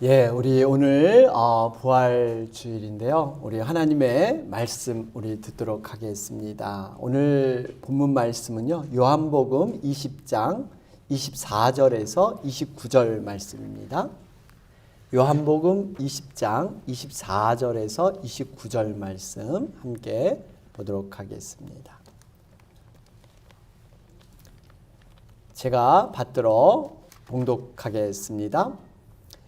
예, 우리 오늘 부활 주일인데요. 우리 하나님의 말씀 우리 듣도록 하겠습니다. 오늘 본문 말씀은요. 요한복음 20장 24절에서 29절 말씀입니다. 요한복음 20장 24절에서 29절 말씀 함께 보도록 하겠습니다. 제가 받들어 봉독하겠습니다.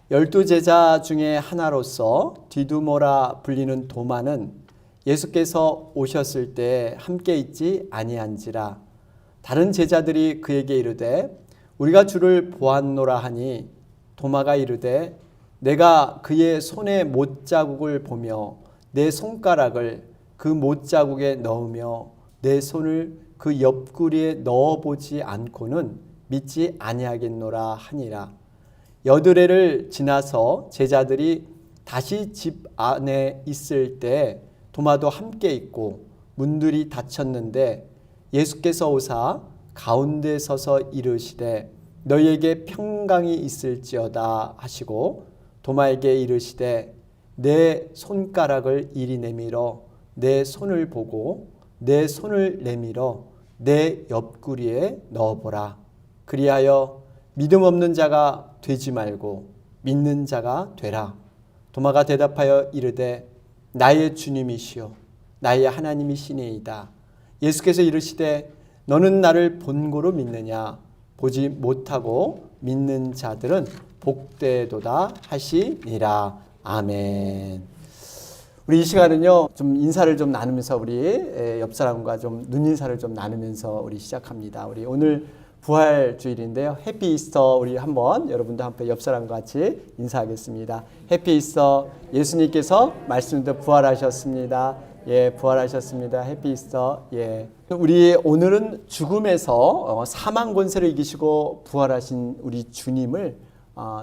12제자 중에 하나로서 디두모라 불리는 도마는 예수께서 오셨을 때 함께 있지 아니한지라. 다른 제자들이 그에게 이르되 우리가 주를 보았노라 하니 도마가 이르되 내가 그의 손에 못자국을 보며 내 손가락을 그 못자국에 넣으며 내 손을 그 옆구리에 넣어보지 않고는 믿지 아니하겠노라 하니라. 여드레를 지나서 제자들이 다시 집 안에 있을 때 도마도 함께 있고 문들이 닫혔는데 예수께서 오사 가운데 서서 이르시되 너희에게 평강이 있을지어다 하시고 도마에게 이르시되 내 손가락을 이리 내밀어 내 손을 보고 내 손을 내밀어 내 옆구리에 넣어보라. 그리하여 믿음 없는 자가 되지 말고 믿는 자가 되라. 도마가 대답하여 이르되 나의 주님이시요 나의 하나님이시니이다. 예수께서 이르시되 너는 나를 본고로 믿느냐. 보지 못하고 믿는 자들은 복되도다 하시니라. 아멘. 우리 이 시간은요 좀 인사를 좀 나누면서 우리 옆 사람과 좀 눈인사를 좀 나누면서 우리 시작합니다. 우리 오늘 부활 주일인데요. 해피 이스터. 우리 한번 여러분도 함께 옆 사람과 같이 인사하겠습니다. 해피 이스터. 예수님께서 말씀도 부활하셨습니다. 예, 부활하셨습니다. 해피 이스터. 예. 우리 오늘은 죽음에서 사망 권세를 이기시고 부활하신 우리 주님을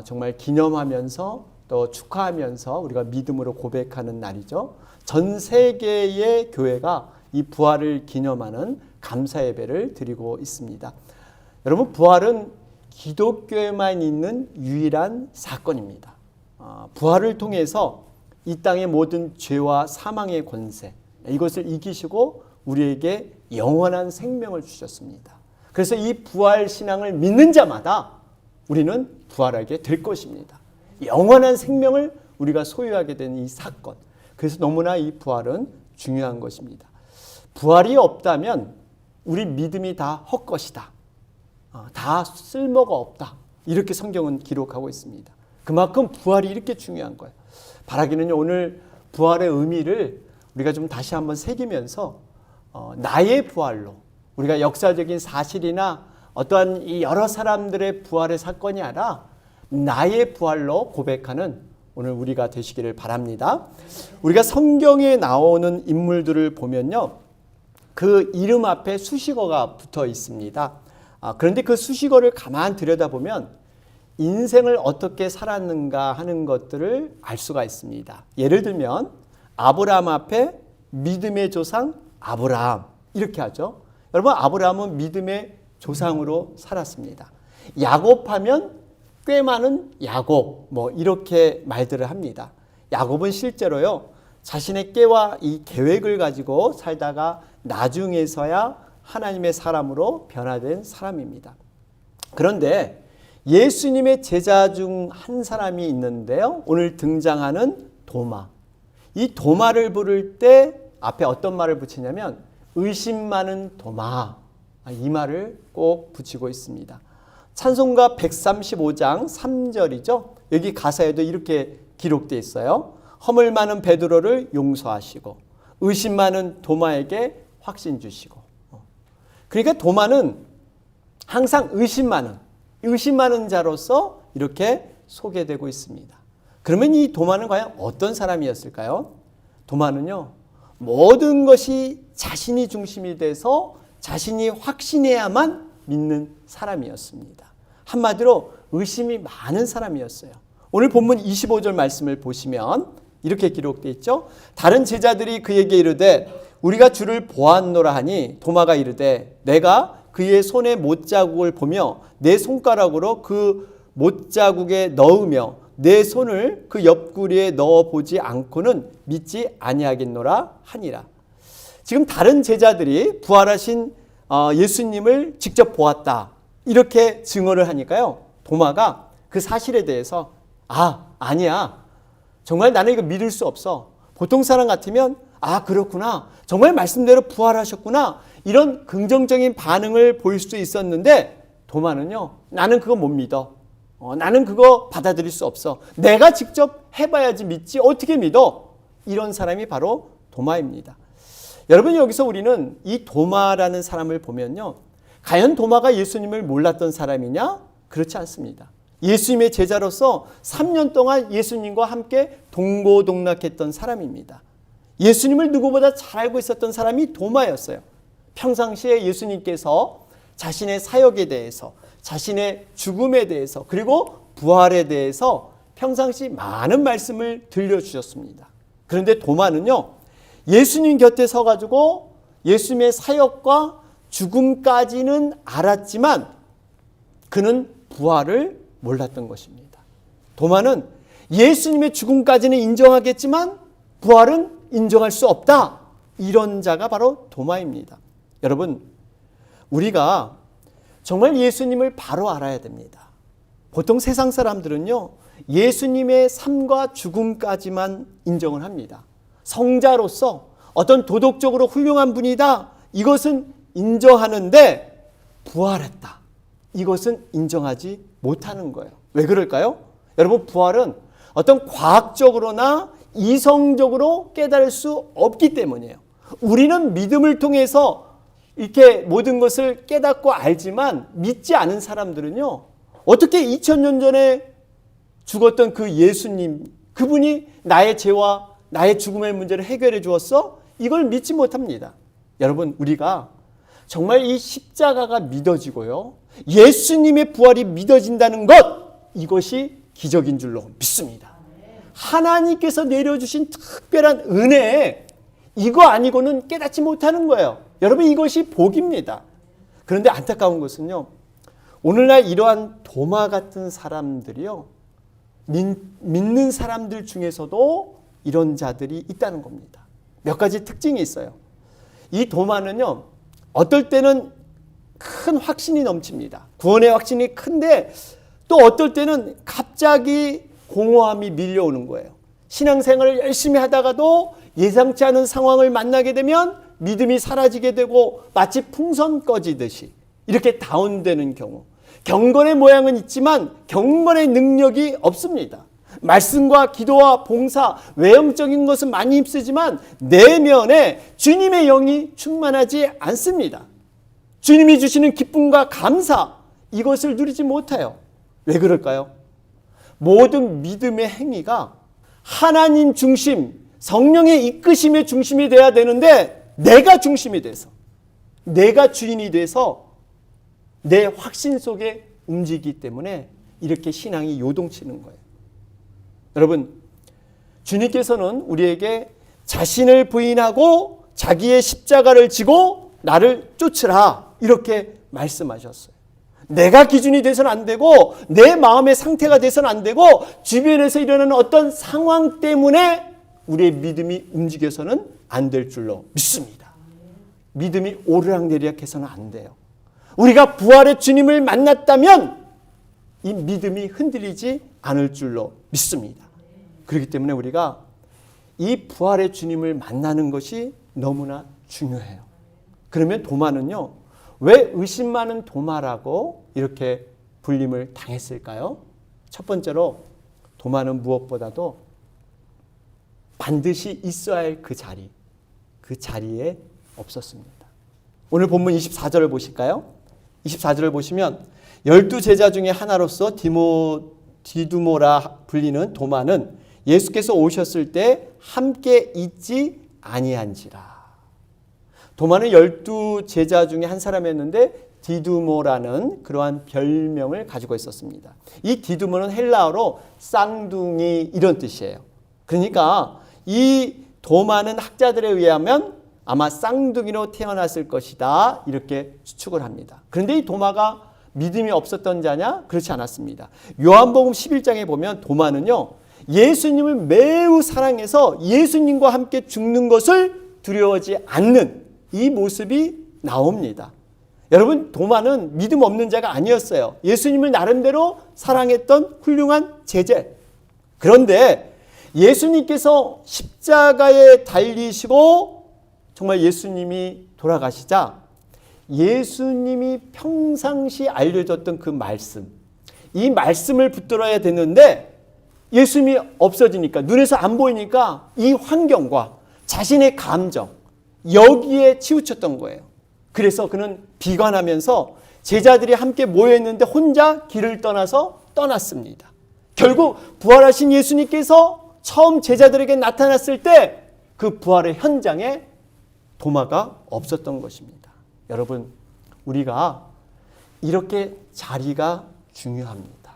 정말 기념하면서 또 축하하면서 우리가 믿음으로 고백하는 날이죠. 전 세계의 교회가 이 부활을 기념하는 감사 예배를 드리고 있습니다. 여러분, 부활은 기독교에만 있는 유일한 사건입니다. 부활을 통해서 이 땅의 모든 죄와 사망의 권세, 이것을 이기시고 우리에게 영원한 생명을 주셨습니다. 그래서 이 부활 신앙을 믿는 자마다 우리는 부활하게 될 것입니다. 영원한 생명을 우리가 소유하게 된 이 사건. 그래서 너무나 이 부활은 중요한 것입니다. 부활이 없다면 우리 믿음이 다 헛것이다. 다 쓸모가 없다. 이렇게 성경은 기록하고 있습니다. 그만큼 부활이 이렇게 중요한 거예요. 바라기는요, 오늘 부활의 의미를 우리가 좀 다시 한번 새기면서 나의 부활로 우리가 역사적인 사실이나 어떠한 이 여러 사람들의 부활의 사건이 아니라 나의 부활로 고백하는 오늘 우리가 되시기를 바랍니다. 우리가 성경에 나오는 인물들을 보면요, 그 이름 앞에 수식어가 붙어 있습니다. 그런데 그 수식어를 가만 들여다보면 인생을 어떻게 살았는가 하는 것들을 알 수가 있습니다. 예를 들면 아브라함 앞에 믿음의 조상 아브라함 이렇게 하죠. 여러분, 아브라함은 믿음의 조상으로 살았습니다. 야곱하면 꽤 많은 야곱 이렇게 말들을 합니다. 야곱은 실제로요 자신의 꾀와 이 계획을 가지고 살다가 나중에서야 하나님의 사람으로 변화된 사람입니다. 그런데 예수님의 제자 중 한 사람이 있는데요. 오늘 등장하는 도마. 이 도마를 부를 때 앞에 어떤 말을 붙이냐면 의심 많은 도마. 이 말을 꼭 붙이고 있습니다. 찬송가 135장 3절이죠. 여기 가사에도 이렇게 기록되어 있어요. 허물 많은 베드로를 용서하시고 의심 많은 도마에게 확신 주시고. 그러니까 도마는 항상 의심 많은 자로서 이렇게 소개되고 있습니다. 그러면 이 도마는 과연 어떤 사람이었을까요? 도마는요, 모든 것이 자신이 중심이 돼서 자신이 확신해야만 믿는 사람이었습니다. 한마디로 의심이 많은 사람이었어요. 오늘 본문 25절 말씀을 보시면 이렇게 기록되어 있죠. 다른 제자들이 그에게 이르되 우리가 주를 보았노라 하니 도마가 이르되 내가 그의 손에 못자국을 보며 내 손가락으로 그 못자국에 넣으며 내 손을 그 옆구리에 넣어보지 않고는 믿지 아니하겠노라 하니라. 지금 다른 제자들이 부활하신 예수님을 직접 보았다 이렇게 증언을 하니까요, 도마가 그 사실에 대해서 아니야, 정말 나는 이거 믿을 수 없어. 보통 사람 같으면 그렇구나, 정말 말씀대로 부활하셨구나, 이런 긍정적인 반응을 보일 수 있었는데, 도마는요, 나는 그거 못 믿어. 나는 그거 받아들일 수 없어. 내가 직접 해봐야지 믿지 어떻게 믿어? 이런 사람이 바로 도마입니다. 여러분, 여기서 우리는 이 도마라는 사람을 보면요, 과연 도마가 예수님을 몰랐던 사람이냐? 그렇지 않습니다. 예수님의 제자로서 3년 동안 예수님과 함께 동고동락했던 사람입니다. 예수님을 누구보다 잘 알고 있었던 사람이 도마였어요. 평상시에 예수님께서 자신의 사역에 대해서, 자신의 죽음에 대해서, 그리고 부활에 대해서 평상시 많은 말씀을 들려주셨습니다. 그런데 도마는요, 예수님 곁에 서가지고 예수님의 사역과 죽음까지는 알았지만 그는 부활을 몰랐던 것입니다. 도마는 예수님의 죽음까지는 인정하겠지만 부활은 인정할 수 없다, 이런 자가 바로 도마입니다. 여러분, 우리가 정말 예수님을 바로 알아야 됩니다. 보통 세상 사람들은요, 예수님의 삶과 죽음까지만 인정을 합니다. 성자로서 어떤 도덕적으로 훌륭한 분이다, 이것은 인정하는데 부활했다, 이것은 인정하지 못하는 거예요. 왜 그럴까요? 여러분, 부활은 어떤 과학적으로나 이성적으로 깨달을 수 없기 때문이에요. 우리는 믿음을 통해서 이렇게 모든 것을 깨닫고 알지만 믿지 않은 사람들은요, 어떻게 2000년 전에 죽었던 그 예수님, 그분이 나의 죄와 나의 죽음의 문제를 해결해 주었어? 이걸 믿지 못합니다. 여러분, 우리가 정말 이 십자가가 믿어지고요, 예수님의 부활이 믿어진다는 것, 이것이 기적인 줄로 믿습니다. 하나님께서 내려주신 특별한 은혜, 이거 아니고는 깨닫지 못하는 거예요. 여러분, 이것이 복입니다. 그런데 안타까운 것은요, 오늘날 이러한 도마 같은 사람들이요, 믿는 사람들 중에서도 이런 자들이 있다는 겁니다. 몇 가지 특징이 있어요. 이 도마는요, 어떨 때는 큰 확신이 넘칩니다. 구원의 확신이 큰데 또 어떨 때는 갑자기 공허함이 밀려오는 거예요. 신앙생활을 열심히 하다가도 예상치 않은 상황을 만나게 되면 믿음이 사라지게 되고 마치 풍선 꺼지듯이 이렇게 다운되는 경우, 경건의 모양은 있지만 경건의 능력이 없습니다. 말씀과 기도와 봉사, 외형적인 것은 많이 힘쓰지만 내면에 주님의 영이 충만하지 않습니다. 주님이 주시는 기쁨과 감사, 이것을 누리지 못해요. 왜 그럴까요? 모든 믿음의 행위가 하나님 중심, 성령의 이끄심의 중심이 돼야 되는데 내가 중심이 돼서, 내가 주인이 돼서 내 확신 속에 움직이기 때문에 이렇게 신앙이 요동치는 거예요. 여러분, 주님께서는 우리에게 자신을 부인하고 자기의 십자가를 지고 나를 쫓으라, 이렇게 말씀하셨어요. 내가 기준이 돼서는 안 되고 내 마음의 상태가 돼서는 안 되고 주변에서 일어나는 어떤 상황 때문에 우리의 믿음이 움직여서는 안 될 줄로 믿습니다. 믿음이 오르락내리락 해서는 안 돼요. 우리가 부활의 주님을 만났다면 이 믿음이 흔들리지 않을 줄로 믿습니다. 그렇기 때문에 우리가 이 부활의 주님을 만나는 것이 너무나 중요해요. 그러면 도마는요, 왜 의심 많은 도마라고 이렇게 불림을 당했을까요? 첫 번째로 도마는 무엇보다도 반드시 있어야 할 그 자리에 없었습니다. 오늘 본문 24절을 보실까요? 24절을 보시면 12제자 중에 하나로서 디두모라 불리는 도마는 예수께서 오셨을 때 함께 있지 아니한지라. 도마는 12제자 중에 한 사람이었는데 디두모라는 그러한 별명을 가지고 있었습니다. 이 디두모는 헬라어로 쌍둥이, 이런 뜻이에요. 그러니까 이 도마는 학자들에 의하면 아마 쌍둥이로 태어났을 것이다, 이렇게 추측을 합니다. 그런데 이 도마가 믿음이 없었던 자냐? 그렇지 않았습니다. 요한복음 11장에 보면 도마는요, 예수님을 매우 사랑해서 예수님과 함께 죽는 것을 두려워하지 않는 이 모습이 나옵니다. 여러분, 도마는 믿음 없는 자가 아니었어요. 예수님을 나름대로 사랑했던 훌륭한 제자. 그런데 예수님께서 십자가에 달리시고 정말 예수님이 돌아가시자 예수님이 평상시 알려줬던 그 말씀, 이 말씀을 붙들어야 되는데 예수님이 없어지니까, 눈에서 안 보이니까 이 환경과 자신의 감정, 여기에 치우쳤던 거예요. 그래서 그는 비관하면서 제자들이 함께 모여있는데 혼자 길을 떠나서 떠났습니다. 결국 부활하신 예수님께서 처음 제자들에게 나타났을 때 그 부활의 현장에 도마가 없었던 것입니다. 여러분, 우리가 이렇게 자리가 중요합니다.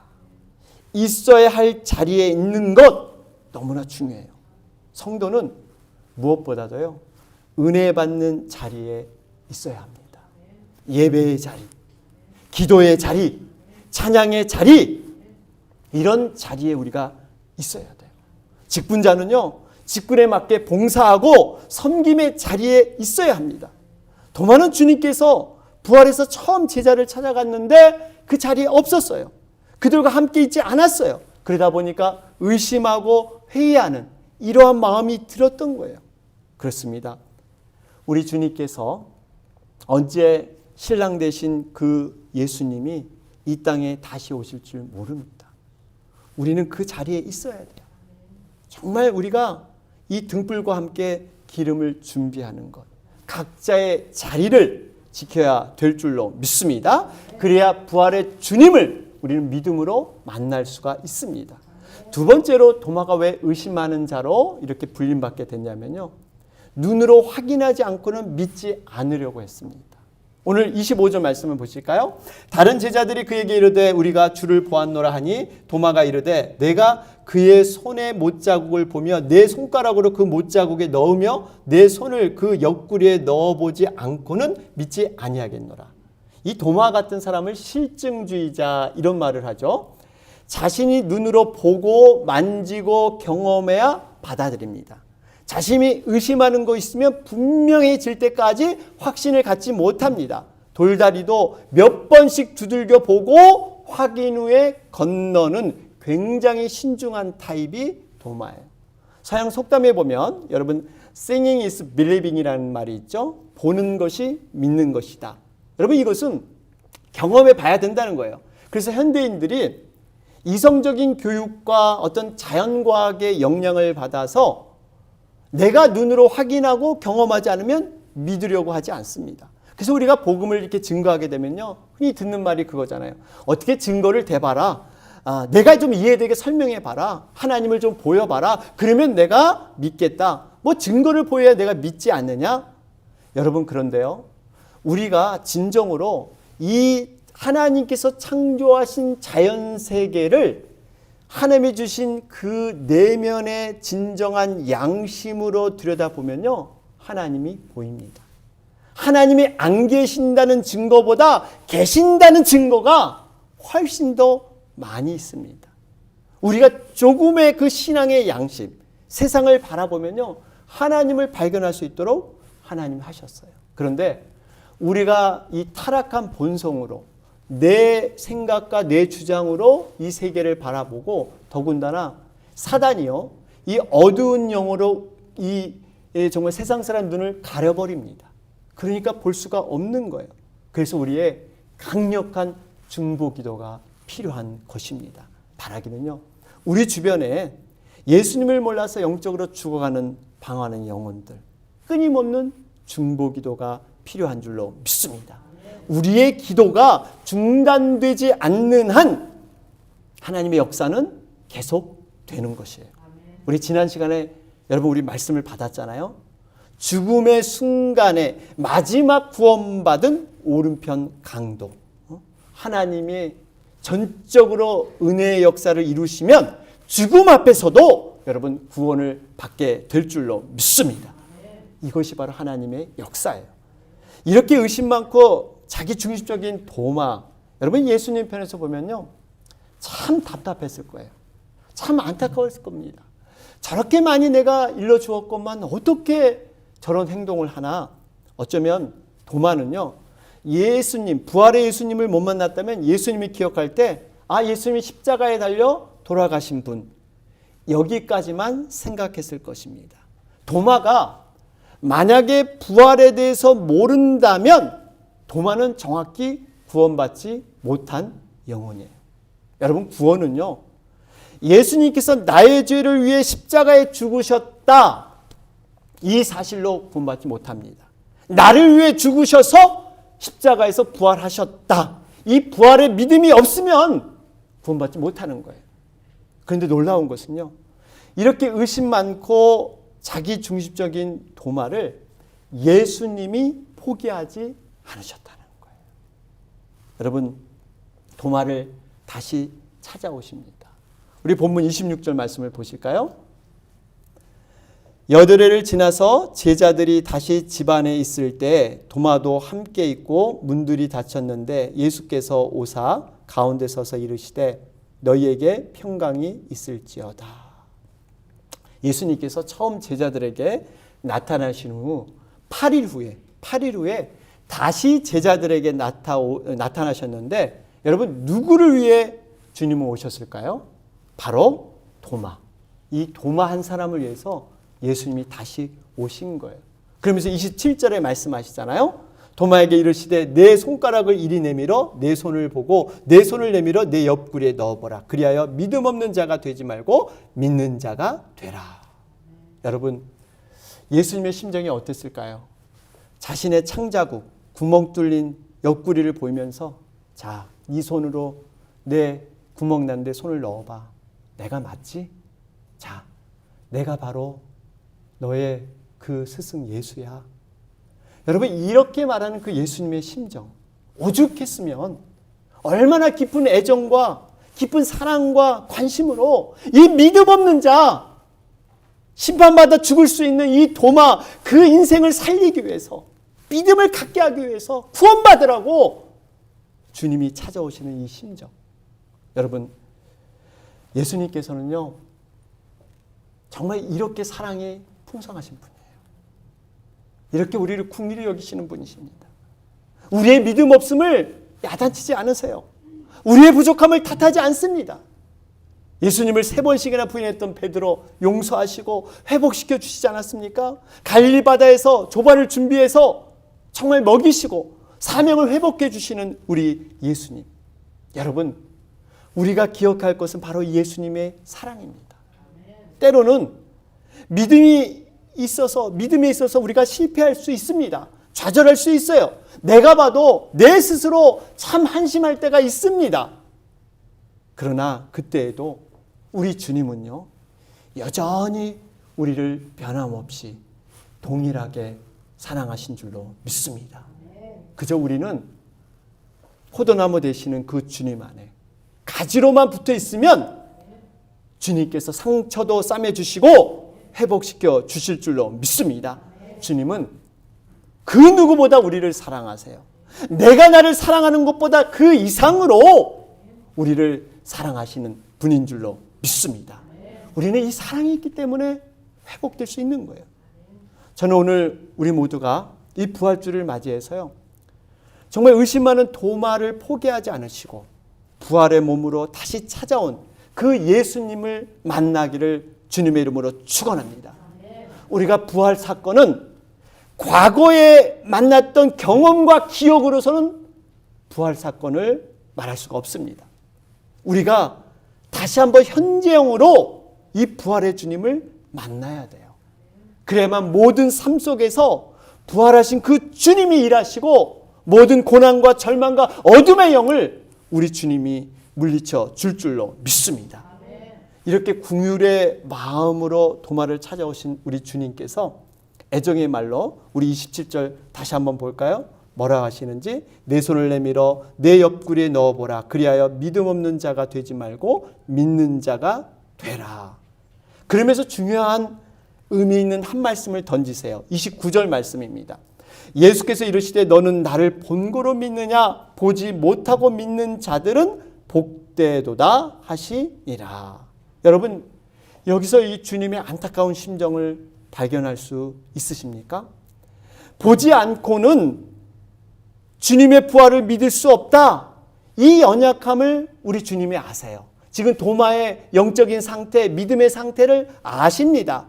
있어야 할 자리에 있는 것 너무나 중요해요. 성도는 무엇보다도요, 은혜 받는 자리에 있어야 합니다. 예배의 자리, 기도의 자리, 찬양의 자리, 이런 자리에 우리가 있어야 돼요. 직분자는요, 직분에 맞게 봉사하고 섬김의 자리에 있어야 합니다. 도마는 주님께서 부활해서 처음 제자를 찾아갔는데 그 자리에 없었어요. 그들과 함께 있지 않았어요. 그러다 보니까 의심하고 회의하는 이러한 마음이 들었던 거예요. 그렇습니다. 우리 주님께서 언제 신랑 되신 그 예수님이 이 땅에 다시 오실 줄 모릅니다. 우리는 그 자리에 있어야 돼요. 정말 우리가 이 등불과 함께 기름을 준비하는 것, 각자의 자리를 지켜야 될 줄로 믿습니다. 그래야 부활의 주님을 우리는 믿음으로 만날 수가 있습니다. 두 번째로 도마가 왜 의심하는 자로 이렇게 불림받게 됐냐면요, 눈으로 확인하지 않고는 믿지 않으려고 했습니다. 오늘 25절 말씀을 보실까요? 다른 제자들이 그에게 이르되 우리가 주를 보았노라 하니 도마가 이르되 내가 그의 손의 못자국을 보며 내 손가락으로 그 못자국에 넣으며 내 손을 그 옆구리에 넣어보지 않고는 믿지 아니하겠노라. 이 도마 같은 사람을 실증주의자 이런 말을 하죠. 자신이 눈으로 보고 만지고 경험해야 받아들입니다. 자신이 의심하는 거 있으면 분명해질 때까지 확신을 갖지 못합니다. 돌다리도 몇 번씩 두들겨 보고 확인 후에 건너는 굉장히 신중한 타입이 도마예요. 서양 속담에 보면 여러분 seeing is believing이라는 말이 있죠. 보는 것이 믿는 것이다. 여러분, 이것은 경험해 봐야 된다는 거예요. 그래서 현대인들이 이성적인 교육과 어떤 자연과학의 영향을 받아서 내가 눈으로 확인하고 경험하지 않으면 믿으려고 하지 않습니다. 그래서 우리가 복음을 이렇게 증거하게 되면요, 흔히 듣는 말이 그거잖아요. 어떻게 증거를 대봐라. 내가 좀 이해되게 설명해봐라. 하나님을 좀 보여봐라. 그러면 내가 믿겠다. 뭐 증거를 보여야 내가 믿지 않느냐? 여러분, 그런데요, 우리가 진정으로 이 하나님께서 창조하신 자연세계를 하나님이 주신 그 내면의 진정한 양심으로 들여다보면요, 하나님이 보입니다. 하나님이 안 계신다는 증거보다 계신다는 증거가 훨씬 더 많이 있습니다. 우리가 조금의 그 신앙의 양심, 세상을 바라보면요, 하나님을 발견할 수 있도록 하나님이 하셨어요. 그런데 우리가 이 타락한 본성으로 내 생각과 내 주장으로 이 세계를 바라보고, 더군다나 사단이요, 이 어두운 영으로 이 정말 세상 사람 눈을 가려버립니다. 그러니까 볼 수가 없는 거예요. 그래서 우리의 강력한 중보기도가 필요한 것입니다. 바라기는요, 우리 주변에 예수님을 몰라서 영적으로 죽어가는 방황하는 영혼들, 끊임없는 중보기도가 필요한 줄로 믿습니다. 우리의 기도가 중단되지 않는 한 하나님의 역사는 계속 되는 것이에요. 우리 지난 시간에 여러분 우리 말씀을 받았잖아요. 죽음의 순간에 마지막 구원받은 오른편 강도, 하나님이 전적으로 은혜의 역사를 이루시면 죽음 앞에서도 여러분 구원을 받게 될 줄로 믿습니다. 이것이 바로 하나님의 역사예요. 이렇게 의심 많고 자기 중심적인 도마, 여러분 예수님 편에서 보면요, 참 답답했을 거예요. 참 안타까웠을 겁니다. 저렇게 많이 내가 일러주었건만 어떻게 저런 행동을 하나. 어쩌면 도마는요, 예수님, 부활의 예수님을 못 만났다면 예수님이 기억할 때 예수님이 십자가에 달려 돌아가신 분, 여기까지만 생각했을 것입니다. 도마가 만약에 부활에 대해서 모른다면 도마는 정확히 구원받지 못한 영혼이에요. 여러분, 구원은요, 예수님께서 나의 죄를 위해 십자가에 죽으셨다, 이 사실로 구원받지 못합니다. 나를 위해 죽으셔서 십자가에서 부활하셨다, 이 부활의 믿음이 없으면 구원받지 못하는 거예요. 그런데 놀라운 것은요, 이렇게 의심 많고 자기 중심적인 도마를 예수님이 포기하지 않으셨다는 거예요. 여러분, 도마를 다시 찾아오십니다. 우리 본문 26절 말씀을 보실까요? 여드레를 지나서 제자들이 다시 집 안에 있을 때 도마도 함께 있고 문들이 닫혔는데 예수께서 오사 가운데 서서 이르시되 너희에게 평강이 있을지어다. 예수님께서 처음 제자들에게 나타나신 후 8일 후에 다시 제자들에게 나타나셨는데, 여러분 누구를 위해 주님은 오셨을까요? 바로 도마. 이 도마 한 사람을 위해서 예수님이 다시 오신 거예요. 그러면서 27절에 말씀하시잖아요. 도마에게 이르시되 내 손가락을 이리 내밀어 내 손을 보고 내 손을 내밀어 내 옆구리에 넣어보라. 그리하여 믿음 없는 자가 되지 말고 믿는 자가 되라. 여러분, 예수님의 심정이 어땠을까요? 자신의 창자국, 구멍 뚫린 옆구리를 보이면서 자, 네 손으로 내 구멍 난 데 손을 넣어봐. 내가 맞지? 자, 내가 바로 너의 그 스승 예수야. 여러분, 이렇게 말하는 그 예수님의 심정, 오죽했으면 얼마나 깊은 애정과 깊은 사랑과 관심으로 이 믿음 없는 자, 심판받아 죽을 수 있는 이 도마, 그 인생을 살리기 위해서, 믿음을 갖게 하기 위해서 구원받으라고 주님이 찾아오시는 이 심정. 여러분, 예수님께서는요, 정말 이렇게 사랑이 풍성하신 분이에요. 이렇게 우리를 긍휼히 여기시는 분이십니다. 우리의 믿음 없음을 야단치지 않으세요. 우리의 부족함을 탓하지 않습니다. 예수님을 3번씩이나 부인했던 베드로 용서하시고 회복시켜 주시지 않았습니까? 갈릴리 바다에서 조반을 준비해서 정말 먹이시고 사명을 회복해 주시는 우리 예수님. 여러분, 우리가 기억할 것은 바로 예수님의 사랑입니다. 때로는 믿음에 있어서 우리가 실패할 수 있습니다. 좌절할 수 있어요. 내가 봐도 내 스스로 참 한심할 때가 있습니다. 그러나 그때에도 우리 주님은요, 여전히 우리를 변함없이 동일하게 사랑하신 줄로 믿습니다. 그저 우리는 포도나무 되시는 그 주님 안에 가지로만 붙어 있으면 주님께서 상처도 싸매주시고 회복시켜 주실 줄로 믿습니다. 주님은 그 누구보다 우리를 사랑하세요. 내가 나를 사랑하는 것보다 그 이상으로 우리를 사랑하시는 분인 줄로 믿습니다. 우리는 이 사랑이 있기 때문에 회복될 수 있는 거예요. 저는 오늘 우리 모두가 이 부활주를 맞이해서요, 정말 의심 많은 도마를 포기하지 않으시고 부활의 몸으로 다시 찾아온 그 예수님을 만나기를 주님의 이름으로 축원합니다. 우리가 부활 사건은 과거에 만났던 경험과 기억으로서는 부활 사건을 말할 수가 없습니다. 우리가 다시 한번 현재형으로 이 부활의 주님을 만나야 돼요. 그래야만 모든 삶 속에서 부활하신 그 주님이 일하시고 모든 고난과 절망과 어둠의 영을 우리 주님이 물리쳐 줄 줄로 믿습니다. 이렇게 긍휼의 마음으로 도마를 찾아오신 우리 주님께서 애정의 말로 우리 27절 다시 한번 볼까요? 뭐라 하시는지, 내 손을 내밀어 내 옆구리에 넣어보라. 그리하여 믿음 없는 자가 되지 말고 믿는 자가 되라. 그러면서 중요한 의미 있는 한 말씀을 던지세요. 29절 말씀입니다. 예수께서 이르시되 너는 나를 본고로 믿느냐 보지 못하고 믿는 자들은 복되도다 하시니라. 여러분, 여기서 이 주님의 안타까운 심정을 발견할 수 있으십니까? 보지 않고는 주님의 부활을 믿을 수 없다. 이 연약함을 우리 주님이 아세요. 지금 도마의 영적인 상태, 믿음의 상태를 아십니다.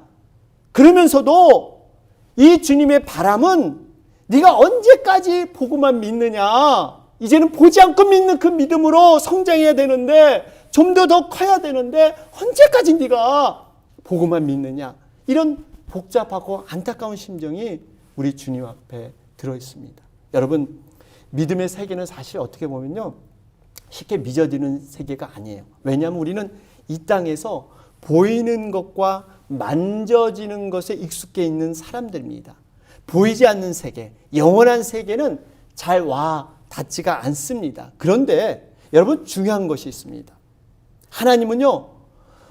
그러면서도 이 주님의 바람은 네가 언제까지 보고만 믿느냐. 이제는 보지 않고 믿는 그 믿음으로 성장해야 되는데, 좀 더 커야 되는데 언제까지 네가 보고만 믿느냐. 이런 복잡하고 안타까운 심정이 우리 주님 앞에 들어있습니다. 여러분, 믿음의 세계는 사실 어떻게 보면요, 쉽게 믿어지는 세계가 아니에요. 왜냐하면 우리는 이 땅에서 보이는 것과 만져지는 것에 익숙해 있는 사람들입니다. 보이지 않는 세계, 영원한 세계는 잘 와 닿지가 않습니다. 그런데 여러분, 중요한 것이 있습니다. 하나님은요,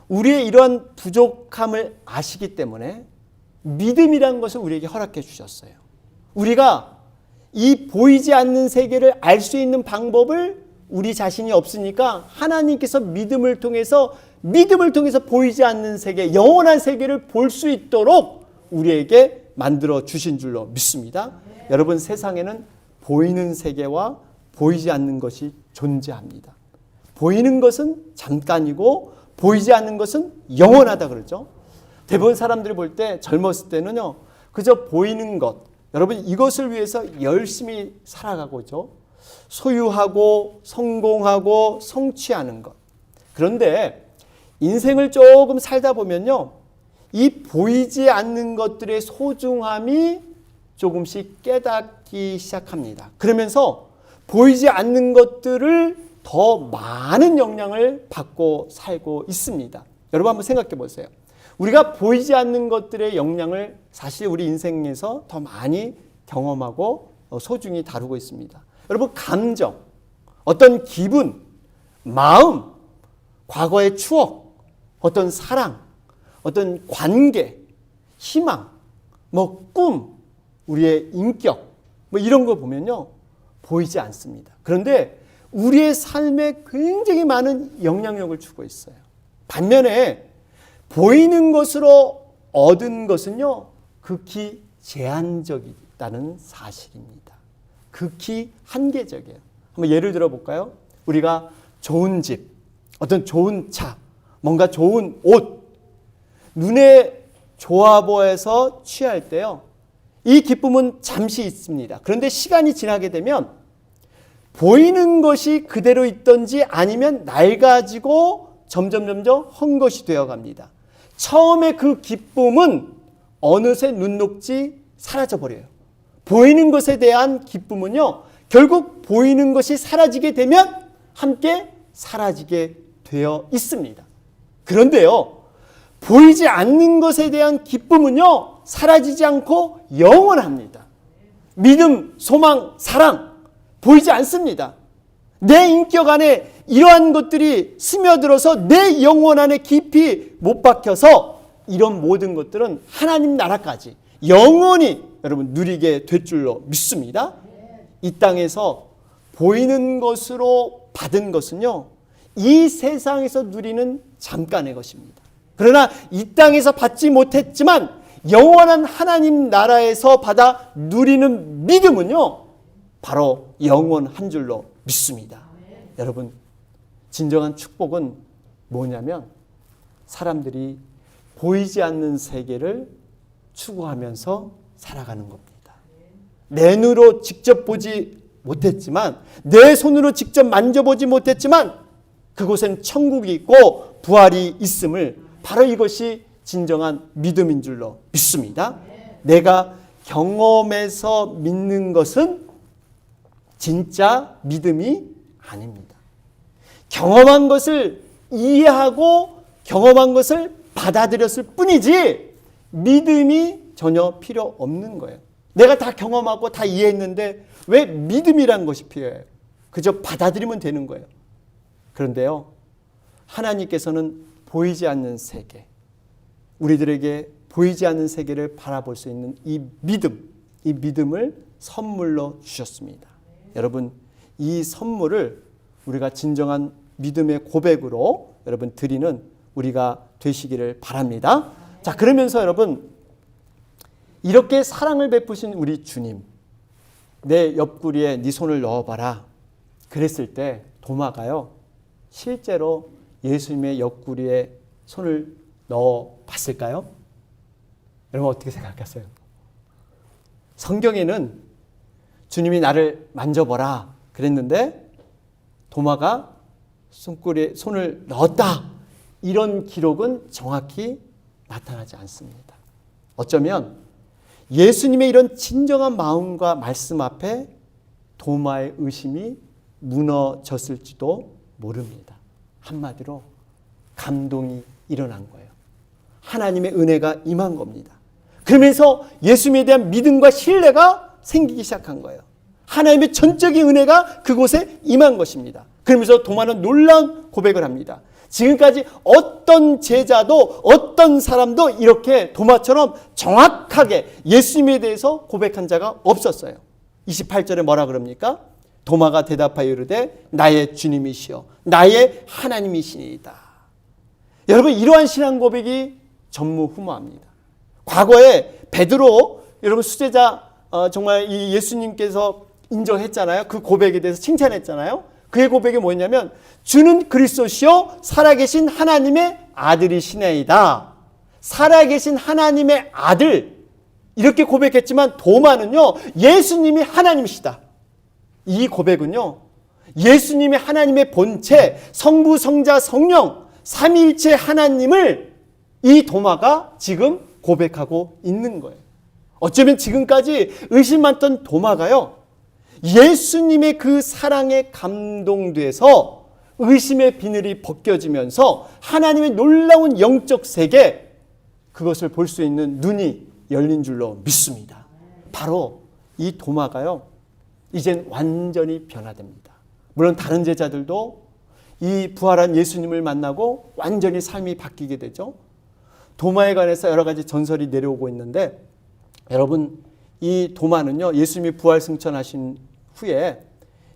우리의 이러한 부족함을 아시기 때문에 믿음이라는 것을 우리에게 허락해 주셨어요. 우리가 이 보이지 않는 세계를 알 수 있는 방법을 우리 자신이 없으니까 하나님께서 믿음을 통해서 보이지 않는 세계, 영원한 세계를 볼 수 있도록 우리에게 만들어 주신 줄로 믿습니다. 여러분, 세상에는 보이는 세계와 보이지 않는 것이 존재합니다. 보이는 것은 잠깐이고 보이지 않는 것은 영원하다 그러죠. 대부분 사람들이 볼 때, 젊었을 때는요, 그저 보이는 것, 여러분, 이것을 위해서 열심히 살아가고 있죠. 소유하고 성공하고 성취하는 것. 그런데 인생을 조금 살다 보면요, 이 보이지 않는 것들의 소중함이 조금씩 깨닫기 시작합니다. 그러면서 보이지 않는 것들을 더 많은 영향을 받고 살고 있습니다. 여러분, 한번 생각해 보세요. 우리가 보이지 않는 것들의 영향을 사실 우리 인생에서 더 많이 경험하고 소중히 다루고 있습니다. 여러분, 감정, 어떤 기분, 마음, 과거의 추억, 어떤 사랑, 어떤 관계, 희망, 꿈, 우리의 인격, 이런 거 보면요, 보이지 않습니다. 그런데 우리의 삶에 굉장히 많은 영향력을 주고 있어요. 반면에 보이는 것으로 얻은 것은요, 극히 제한적이다는 사실입니다. 극히 한계적이에요. 한번 예를 들어 볼까요? 우리가 좋은 집, 어떤 좋은 차, 뭔가 좋은 옷, 눈에 좋아 보여서 취할 때요, 이 기쁨은 잠시 있습니다. 그런데 시간이 지나게 되면 보이는 것이 그대로 있던지 아니면 낡아지고 점점 헛 것이 되어갑니다. 처음에 그 기쁨은 어느새 눈 녹지 사라져 버려요. 보이는 것에 대한 기쁨은요, 결국 보이는 것이 사라지게 되면 함께 사라지게 되어 있습니다. 그런데요, 보이지 않는 것에 대한 기쁨은요, 사라지지 않고 영원합니다. 믿음, 소망, 사랑, 보이지 않습니다. 내 인격 안에 이러한 것들이 스며들어서 내 영혼 안에 깊이 못 박혀서 이런 모든 것들은 하나님 나라까지 영원히 여러분 누리게 될 줄로 믿습니다. 이 땅에서 보이는 것으로 받은 것은요, 이 세상에서 누리는 잠깐의 것입니다. 그러나 이 땅에서 받지 못했지만 영원한 하나님 나라에서 받아 누리는 믿음은요, 바로 영원한 줄로 믿습니다. 여러분, 진정한 축복은 뭐냐면 사람들이 보이지 않는 세계를 추구하면서 살아가는 겁니다. 내 눈으로 직접 보지 못했지만, 내 손으로 직접 만져보지 못했지만 그곳엔 천국이 있고 부활이 있음을, 바로 이것이 진정한 믿음인 줄로 믿습니다. 내가 경험해서 믿는 것은 진짜 믿음이 아닙니다. 경험한 것을 이해하고 경험한 것을 받아들였을 뿐이지 믿음이 전혀 필요 없는 거예요. 내가 다 경험하고 다 이해했는데 왜 믿음이라는 것이 필요해요? 그저 받아들이면 되는 거예요. 그런데요, 하나님께서는 보이지 않는 세계, 우리들에게 보이지 않는 세계를 바라볼 수 있는 이 믿음을 선물로 주셨습니다. 여러분, 이 선물을 우리가 진정한 믿음의 고백으로 여러분 드리는 우리가 되시기를 바랍니다. 자, 그러면서 여러분, 이렇게 사랑을 베푸신 우리 주님, 내 옆구리에 네 손을 넣어봐라 그랬을 때 도마가요, 실제로 예수님의 옆구리에 손을 넣어봤을까요? 여러분 어떻게 생각하세요? 성경에는 주님이 나를 만져보라 그랬는데 도마가 손꼬리에 손을 넣었다, 이런 기록은 정확히 나타나지 않습니다. 어쩌면 예수님의 이런 진정한 마음과 말씀 앞에 도마의 의심이 무너졌을지도 모릅니다. 한마디로 감동이 일어난 거예요. 하나님의 은혜가 임한 겁니다. 그러면서 예수님에 대한 믿음과 신뢰가 생기기 시작한 거예요. 하나님의 전적인 은혜가 그곳에 임한 것입니다. 그러면서 도마는 놀라운 고백을 합니다. 지금까지 어떤 제자도 어떤 사람도 이렇게 도마처럼 정확하게 예수님에 대해서 고백한 자가 없었어요. 28절에 뭐라 그럽니까? 도마가 대답하여 이르되 나의 주님이시여 나의 하나님이시니이다. 여러분, 이러한 신앙 고백이 전무후무합니다. 과거에 베드로, 여러분 수제자, 정말 이 예수님께서 인정했잖아요. 그 고백에 대해서 칭찬했잖아요. 그의 고백이 뭐였냐면 주는 그리스도시요 살아계신 하나님의 아들이시나이다. 살아계신 하나님의 아들, 이렇게 고백했지만 도마는요 예수님이 하나님이시다. 이 고백은요 예수님이 하나님의 본체, 성부, 성자, 성령 삼위일체 하나님을 이 도마가 지금 고백하고 있는 거예요. 어쩌면 지금까지 의심 많던 도마가요 예수님의 그 사랑에 감동돼서 의심의 비늘이 벗겨지면서 하나님의 놀라운 영적 세계, 그것을 볼 수 있는 눈이 열린 줄로 믿습니다. 바로 이 도마가요 이젠 완전히 변화됩니다. 물론 다른 제자들도 이 부활한 예수님을 만나고 완전히 삶이 바뀌게 되죠. 도마에 관해서 여러 가지 전설이 내려오고 있는데, 여러분 이 도마는요 예수님이 부활 승천하신 후에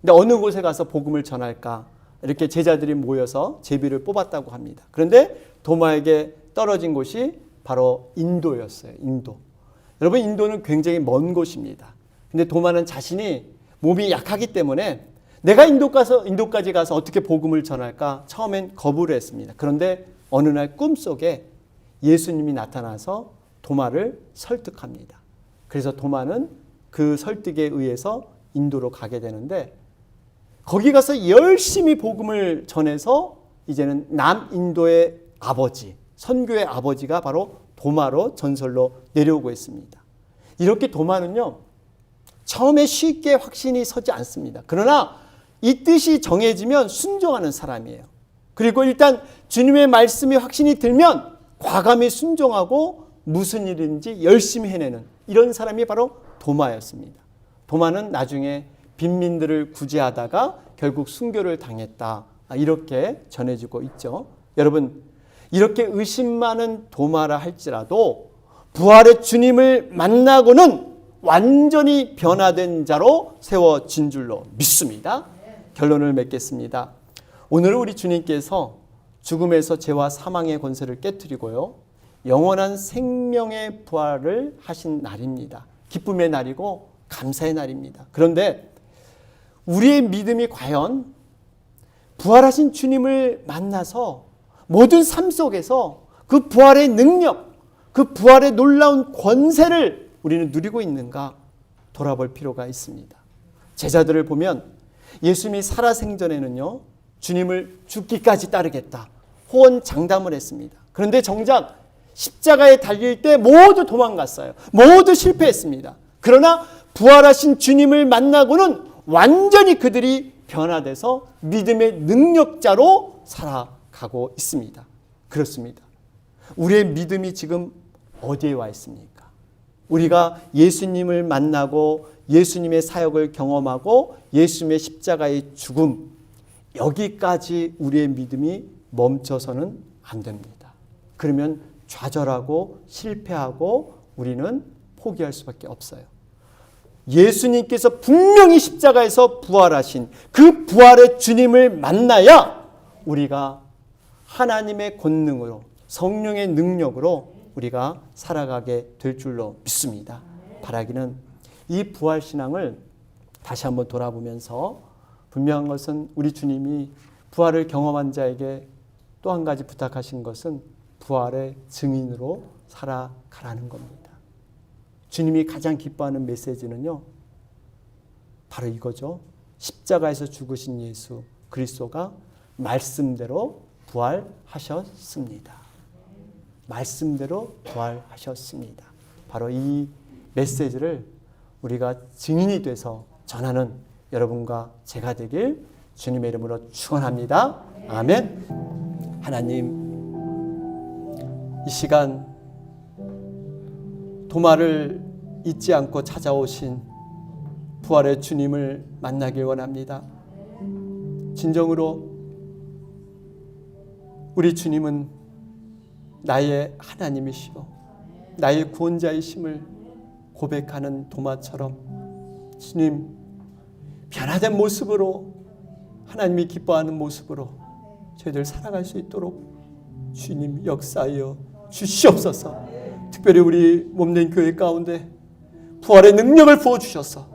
근데 어느 곳에 가서 복음을 전할까 이렇게 제자들이 모여서 제비를 뽑았다고 합니다. 그런데 도마에게 떨어진 곳이 바로 인도였어요. 인도. 여러분 인도는 굉장히 먼 곳입니다. 근데 도마는 자신이 몸이 약하기 때문에 내가 인도까지 가서 어떻게 복음을 전할까 처음엔 거부를 했습니다. 그런데 어느 날 꿈속에 예수님이 나타나서 도마를 설득합니다. 그래서 도마는 그 설득에 의해서 인도로 가게 되는데, 거기 가서 열심히 복음을 전해서 이제는 남인도의 아버지, 선교의 아버지가 바로 도마로 전설로 내려오고 있습니다. 이렇게 도마는요 처음에 쉽게 확신이 서지 않습니다. 그러나 이 뜻이 정해지면 순종하는 사람이에요. 그리고 일단 주님의 말씀이 확신이 들면 과감히 순종하고 무슨 일인지 열심히 해내는 이런 사람이 바로 도마였습니다. 도마는 나중에 빈민들을 구제하다가 결국 순교를 당했다, 이렇게 전해지고 있죠. 여러분, 이렇게 의심 많은 도마라 할지라도 부활의 주님을 만나고는 완전히 변화된 자로 세워진 줄로 믿습니다. 결론을 맺겠습니다. 오늘 우리 주님께서 죽음에서 죄와 사망의 권세를 깨뜨리고요 영원한 생명의 부활을 하신 날입니다. 기쁨의 날이고 감사의 날입니다. 그런데 우리의 믿음이 과연 부활하신 주님을 만나서 모든 삶 속에서 그 부활의 능력, 그 부활의 놀라운 권세를 우리는 누리고 있는가 돌아볼 필요가 있습니다. 제자들을 보면 예수님이 살아생전에는요 주님을 죽기까지 따르겠다 호언장담을 했습니다. 그런데 정작 십자가에 달릴 때 모두 도망갔어요. 모두 실패했습니다. 그러나 부활하신 주님을 만나고는 완전히 그들이 변화돼서 믿음의 능력자로 살아가고 있습니다. 그렇습니다. 우리의 믿음이 지금 어디에 와 있습니까? 우리가 예수님을 만나고 예수님의 사역을 경험하고 예수님의 십자가의 죽음, 여기까지 우리의 믿음이 멈춰서는 안 됩니다. 그러면 좌절하고 실패하고 우리는 포기할 수밖에 없어요. 예수님께서 분명히 십자가에서 부활하신 그 부활의 주님을 만나야 우리가 하나님의 권능으로, 성령의 능력으로 우리가 살아가게 될 줄로 믿습니다. 바라기는 이 부활신앙을 다시 한번 돌아보면서 분명한 것은 우리 주님이 부활을 경험한 자에게 또 한 가지 부탁하신 것은 부활의 증인으로 살아가라는 겁니다. 주님이 가장 기뻐하는 메시지는요, 바로 이거죠. 십자가에서 죽으신 예수 그리스도가 말씀대로 부활하셨습니다. 말씀대로 부활하셨습니다. 바로 이 메시지를 우리가 증인이 돼서 전하는 여러분과 제가 되길 주님의 이름으로 축원합니다. 아멘. 하나님, 이 시간 도마를 잊지 않고 찾아오신 부활의 주님을 만나길 원합니다. 진정으로 우리 주님은 나의 하나님이시오, 나의 구원자이심을 고백하는 도마처럼 주님, 변화된 모습으로, 하나님이 기뻐하는 모습으로 저희들 살아갈 수 있도록 주님 역사하여 주시옵소서. 특별히 우리 몸된 교회 가운데 부활의 능력을 부어주셔서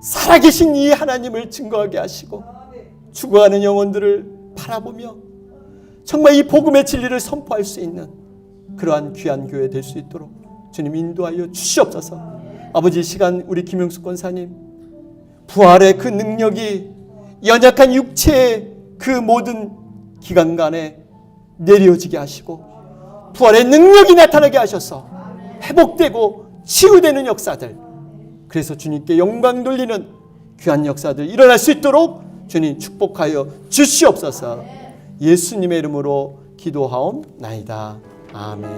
살아계신 이 하나님을 증거하게 하시고 죽어가는 영혼들을 바라보며 정말 이 복음의 진리를 선포할 수 있는 그러한 귀한 교회 될 수 있도록 주님 인도하여 주시옵소서. 아버지, 이 시간 우리 김영숙 권사님 부활의 그 능력이 연약한 육체의 그 모든 기간간에 내려지게 하시고 부활의 능력이 나타나게 하셔서 회복되고 치유되는 역사들, 그래서 주님께 영광 돌리는 귀한 역사들 일어날 수 있도록 주님 축복하여 주시옵소서. 예수님의 이름으로 기도하옵나이다. 아멘.